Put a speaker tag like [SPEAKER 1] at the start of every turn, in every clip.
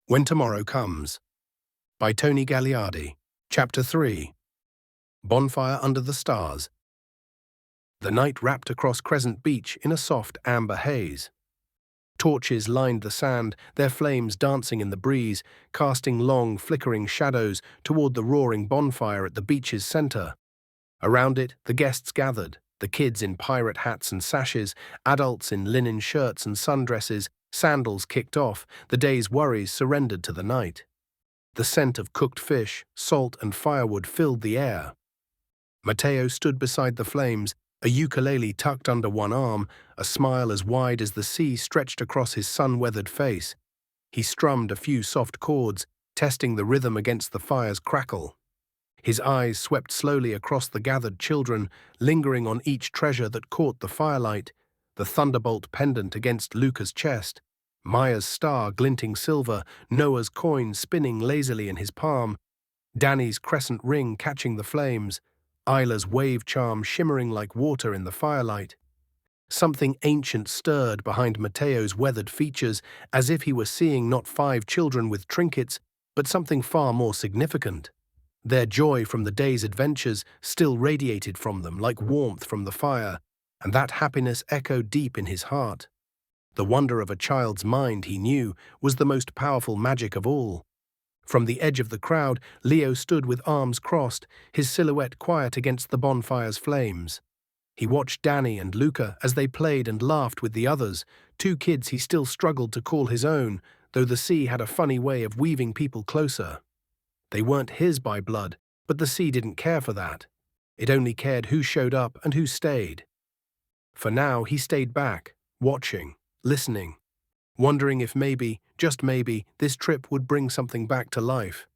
[SPEAKER 1] When Tomorrow Comes, by Tony Gagliardi. Chapter 3. Bonfire Under the Stars. The night wrapped across Crescent Beach in a soft amber haze. Torches lined the sand, their flames dancing in the breeze, casting long, flickering shadows toward the roaring bonfire at the beach's center. Around it, the guests gathered, the kids in pirate hats and sashes, adults in linen shirts and sundresses, sandals kicked off, the day's worries surrendered to the night. The scent of cooked fish, salt and firewood filled the air. Matteo stood beside the flames, a ukulele tucked under one arm, a smile as wide as the sea stretched across his sun-weathered face. He strummed a few soft chords, testing the rhythm against the fire's crackle. His eyes swept slowly across the gathered children, lingering on each treasure that caught the firelight, the thunderbolt pendant against Luca's chest, Maya's star glinting silver, Noah's coin spinning lazily in his palm, Danny's crescent ring catching the flames, Isla's wave charm shimmering like water in the firelight. Something ancient stirred behind Matteo's weathered features, as if he were seeing not 5 children with trinkets, but something far more significant. Their joy from the day's adventures still radiated from them like warmth from the fire, and that happiness echoed deep in his heart. The wonder of a child's mind, he knew, was the most powerful magic of all. From the edge of the crowd, Leo stood with arms crossed, his silhouette quiet against the bonfire's flames. He watched Danny and Luca as they played and laughed with the others, 2 kids he still struggled to call his own, though the sea had a funny way of weaving people closer. They weren't his by blood, but the sea didn't care for that. It only cared who showed up and who stayed. For now, he stayed back, watching, listening, wondering if maybe, just maybe, this trip would bring something back to life.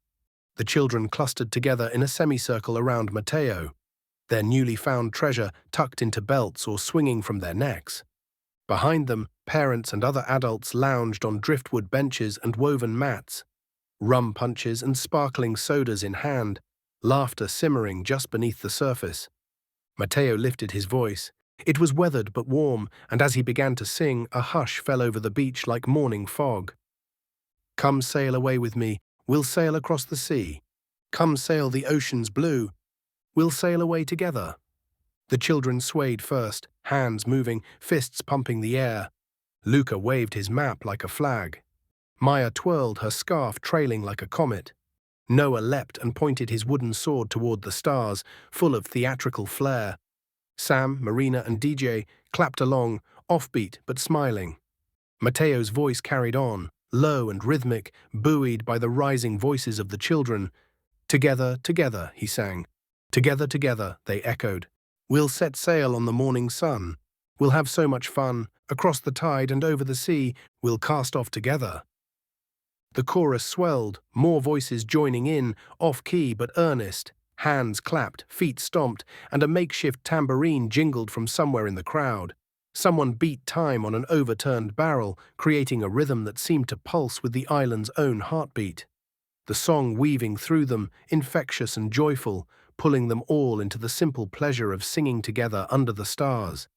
[SPEAKER 1] The children clustered together in a semicircle around Matteo, their newly found treasure tucked into belts or swinging from their necks. Behind them, parents and other adults lounged on driftwood benches and woven mats, rum punches and sparkling sodas in hand, laughter simmering just beneath the surface. Matteo lifted his voice. It was weathered but warm, and as he began to sing, a hush fell over the beach like morning fog. Come sail away with me, we'll sail across the sea. Come sail the ocean's blue, we'll sail away together. The children swayed first, hands moving, fists pumping the air. Luca waved his map like a flag. Maya twirled her scarf trailing like a comet. Noah leapt and pointed his wooden sword toward the stars, full of theatrical flair. Sam, Marina, and DJ clapped along, offbeat but smiling. Matteo's voice carried on, low and rhythmic, buoyed by the rising voices of the children. Together, together, he sang. Together, together, they echoed. We'll set sail on the morning sun. We'll have so much fun. Across the tide and over the sea, we'll cast off together. The chorus swelled, more voices joining in, off-key but earnest. Hands clapped, feet stomped, and a makeshift tambourine jingled from somewhere in the crowd. Someone beat time on an overturned barrel, creating a rhythm that seemed to pulse with the island's own heartbeat. The song weaving through them, infectious and joyful, pulling them all into the simple pleasure of singing together under the stars.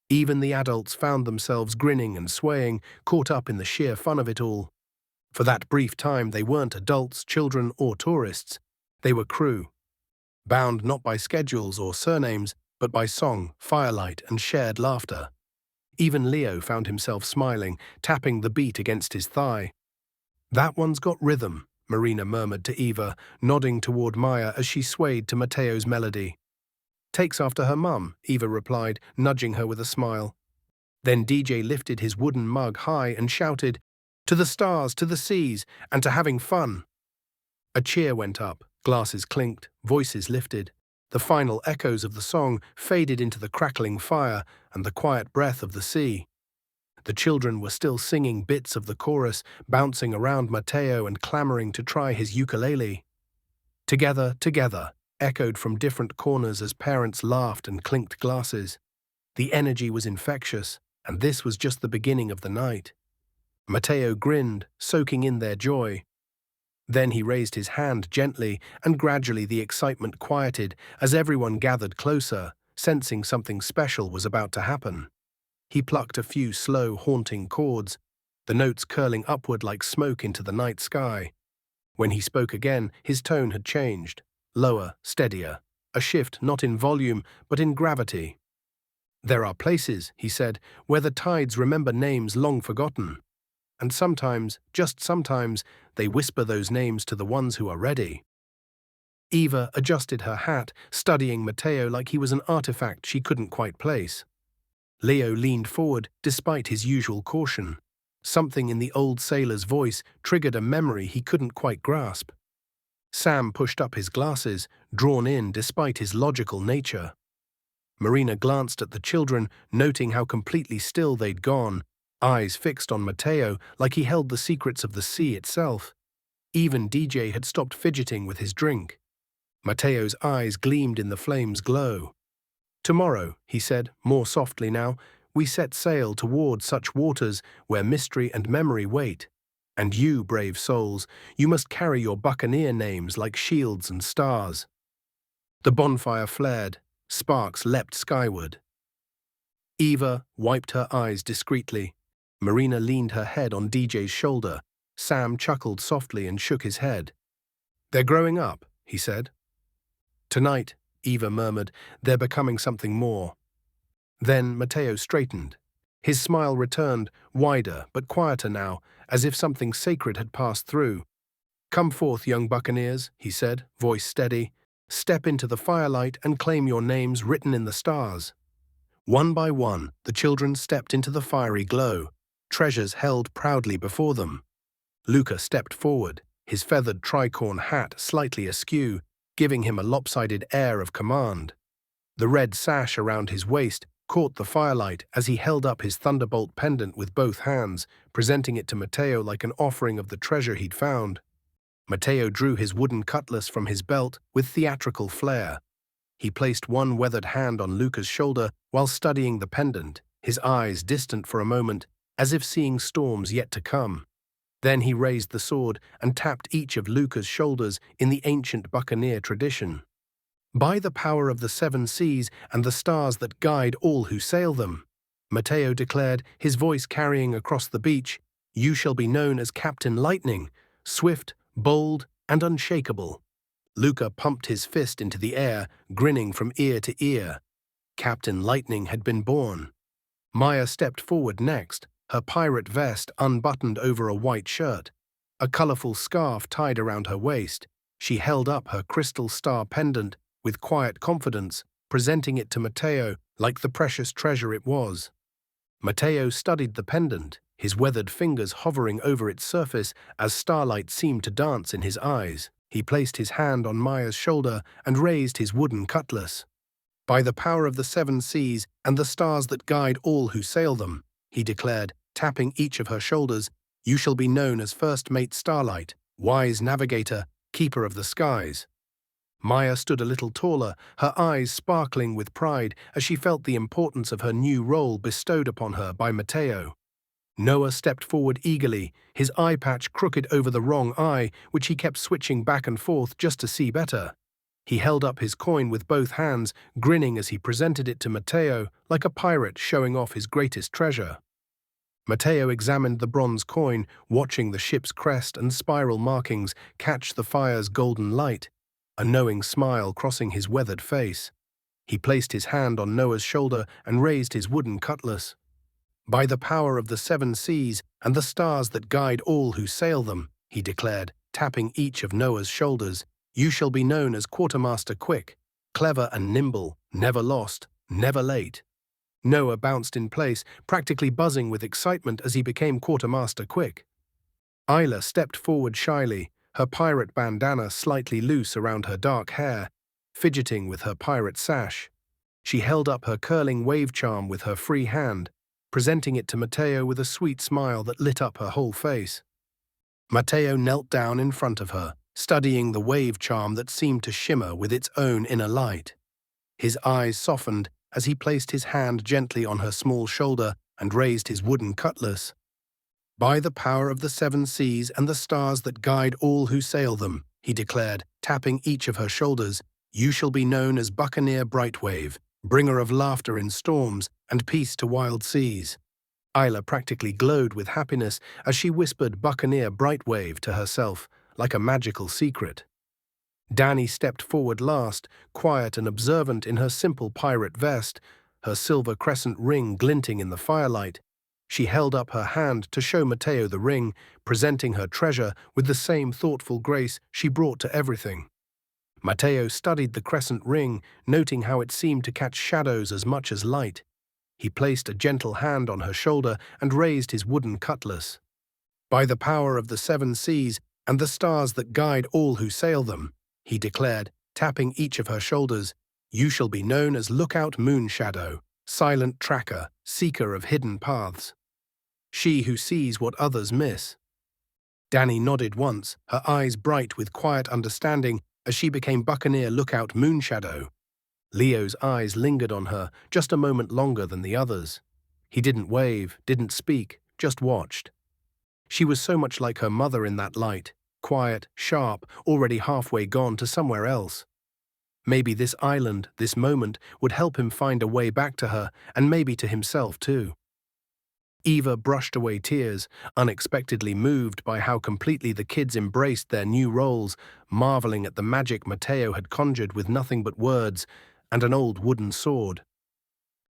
[SPEAKER 1] Even the adults found themselves grinning and swaying, caught up in the sheer fun of it all. For that brief time, they weren't adults, children, or tourists. They were crew. Bound not by schedules or surnames, but by song, firelight, and shared laughter. Even Leo found himself smiling, tapping the beat against his thigh. That one's got rhythm, Marina murmured to Eva, nodding toward Maya as she swayed to Matteo's melody. Takes after her mum, Eva replied, nudging her with a smile. Then DJ lifted his wooden mug high and shouted, "To the stars, to the seas, and to having fun." A cheer went up. Glasses clinked, voices lifted. The final echoes of the song faded into the crackling fire and the quiet breath of the sea. The children were still singing bits of the chorus, bouncing around Matteo and clamoring to try his ukulele. Together, together, echoed from different corners as parents laughed and clinked glasses. The energy was infectious, and this was just the beginning of the night. Matteo grinned, soaking in their joy. Then he raised his hand gently, and gradually the excitement quieted as everyone gathered closer, sensing something special was about to happen. He plucked a few slow, haunting chords. the notes curling upward like smoke into the night sky. When he spoke again, his tone had changed. Lower, steadier. A shift not in volume, but in gravity. "There are places," he said, "where the tides remember names long forgotten. And sometimes, just sometimes, they whisper those names to the ones who are ready." Eva adjusted her hat, studying Matteo like he was an artifact she couldn't quite place. Leo leaned forward, despite his usual caution. Something in the old sailor's voice triggered a memory he couldn't quite grasp. Sam pushed up his glasses, drawn in despite his logical nature. Marina glanced at the children, noting how completely still they'd gone, eyes fixed on Matteo like he held the secrets of the sea itself. Even DJ had stopped fidgeting with his drink. Matteo's eyes gleamed in the flame's glow. "Tomorrow," he said, more softly now, "we set sail toward such waters where mystery and memory wait. And you, brave souls, you must carry your buccaneer names like shields and stars." The bonfire flared. Sparks leapt skyward. Eva wiped her eyes discreetly. Marina leaned her head on DJ's shoulder. Sam chuckled softly and shook his head. "They're growing up," he said. "Tonight," Eva murmured, "they're becoming something more." Then Matteo straightened. His smile returned, wider but quieter now, as if something sacred had passed through. "Come forth, young buccaneers," he said, voice steady. "Step into the firelight and claim your names written in the stars." One by one, the children stepped into the fiery glow, treasures held proudly before them. Luca stepped forward, his feathered tricorn hat slightly askew, giving him a lopsided air of command. The red sash around his waist caught the firelight as he held up his thunderbolt pendant with both hands, presenting it to Matteo like an offering of the treasure he'd found. Matteo drew his wooden cutlass from his belt with theatrical flair. He placed one weathered hand on Luca's shoulder while studying the pendant, his eyes distant for a moment, as if seeing storms yet to come. Then he raised the sword and tapped each of Luca's shoulders in the ancient buccaneer tradition. "By the power of the seven seas and the stars that guide all who sail them," Matteo declared, his voice carrying across the beach, "you shall be known as Captain Lightning, swift, bold, and unshakable." Luca pumped his fist into the air, grinning from ear to ear. Captain Lightning had been born. Maya stepped forward next, her pirate vest unbuttoned over a white shirt, a colorful scarf tied around her waist. She held up her crystal star pendant with quiet confidence, presenting it to Matteo like the precious treasure it was. Matteo studied the pendant, his weathered fingers hovering over its surface as starlight seemed to dance in his eyes. He placed his hand on Maya's shoulder and raised his wooden cutlass. "By the power of the seven seas and the stars that guide all who sail them," he declared, tapping each of her shoulders, "you shall be known as First Mate Starlight, wise navigator, keeper of the skies." Maya stood a little taller, her eyes sparkling with pride as she felt the importance of her new role bestowed upon her by Matteo. Noah stepped forward eagerly, his eye patch crooked over the wrong eye, which he kept switching back and forth just to see better. He held up his coin with both hands, grinning as he presented it to Matteo, like a pirate showing off his greatest treasure. Matteo examined the bronze coin, watching the ship's crest and spiral markings catch the fire's golden light, a knowing smile crossing his weathered face. He placed his hand on Noah's shoulder and raised his wooden cutlass. "By the power of the seven seas and the stars that guide all who sail them," he declared, tapping each of Noah's shoulders, "you shall be known as Quartermaster Quick, clever and nimble, never lost, never late." Noah bounced in place, practically buzzing with excitement as he became Quartermaster Quick. Isla stepped forward shyly, her pirate bandana slightly loose around her dark hair, fidgeting with her pirate sash. She held up her curling wave charm with her free hand, presenting it to Matteo with a sweet smile that lit up her whole face. Matteo knelt down in front of her, studying the wave charm that seemed to shimmer with its own inner light. His eyes softened as he placed his hand gently on her small shoulder and raised his wooden cutlass. "By the power of the seven seas and the stars that guide all who sail them," he declared, tapping each of her shoulders, "you shall be known as Buccaneer Brightwave, bringer of laughter in storms and peace to wild seas." Isla practically glowed with happiness as she whispered Buccaneer Brightwave to herself, like a magical secret. Danny stepped forward last, quiet and observant in her simple pirate vest, her silver crescent ring glinting in the firelight. She held up her hand to show Matteo the ring, presenting her treasure with the same thoughtful grace she brought to everything. Matteo studied the crescent ring, noting how it seemed to catch shadows as much as light. He placed a gentle hand on her shoulder and raised his wooden cutlass. "By the power of the seven seas and the stars that guide all who sail them," he declared, tapping each of her shoulders, "you shall be known as Lookout Moonshadow, silent tracker, seeker of hidden paths. She who sees what others miss." Danny nodded once, her eyes bright with quiet understanding as she became Buccaneer Lookout Moonshadow. Leo's eyes lingered on her just a moment longer than the others. He didn't wave, didn't speak, just watched. She was so much like her mother in that light, quiet, sharp, already halfway gone to somewhere else. Maybe this island, this moment, would help him find a way back to her, and maybe to himself too. Eva brushed away tears, unexpectedly moved by how completely the kids embraced their new roles, marveling at the magic Matteo had conjured with nothing but words and an old wooden sword.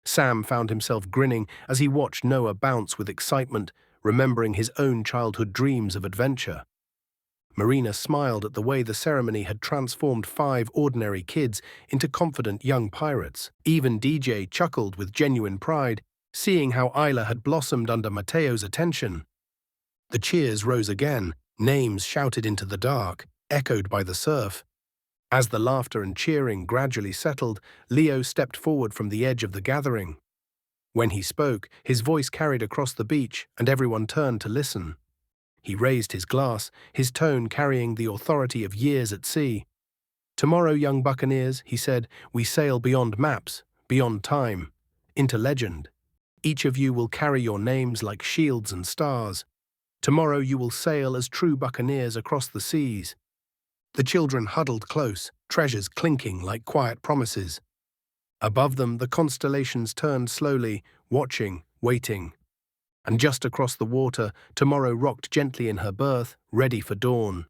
[SPEAKER 1] Sam found himself grinning as he watched Noah bounce with excitement, remembering his own childhood dreams of adventure. Marina smiled at the way the ceremony had transformed 5 ordinary kids into confident young pirates. Even DJ chuckled with genuine pride, seeing how Isla had blossomed under Matteo's attention. The cheers rose again, names shouted into the dark, echoed by the surf. As the laughter and cheering gradually settled, Leo stepped forward from the edge of the gathering. When he spoke, his voice carried across the beach, and everyone turned to listen. He raised his glass, his tone carrying the authority of years at sea. "Tomorrow, young buccaneers," he said, "we sail beyond maps, beyond time, into legend. Each of you will carry your names like shields and stars. Tomorrow you will sail as true buccaneers across the seas." The children huddled close, treasures clinking like quiet promises. Above them, the constellations turned slowly, watching, waiting. And just across the water, Tomorrow rocked gently in her berth, ready for dawn.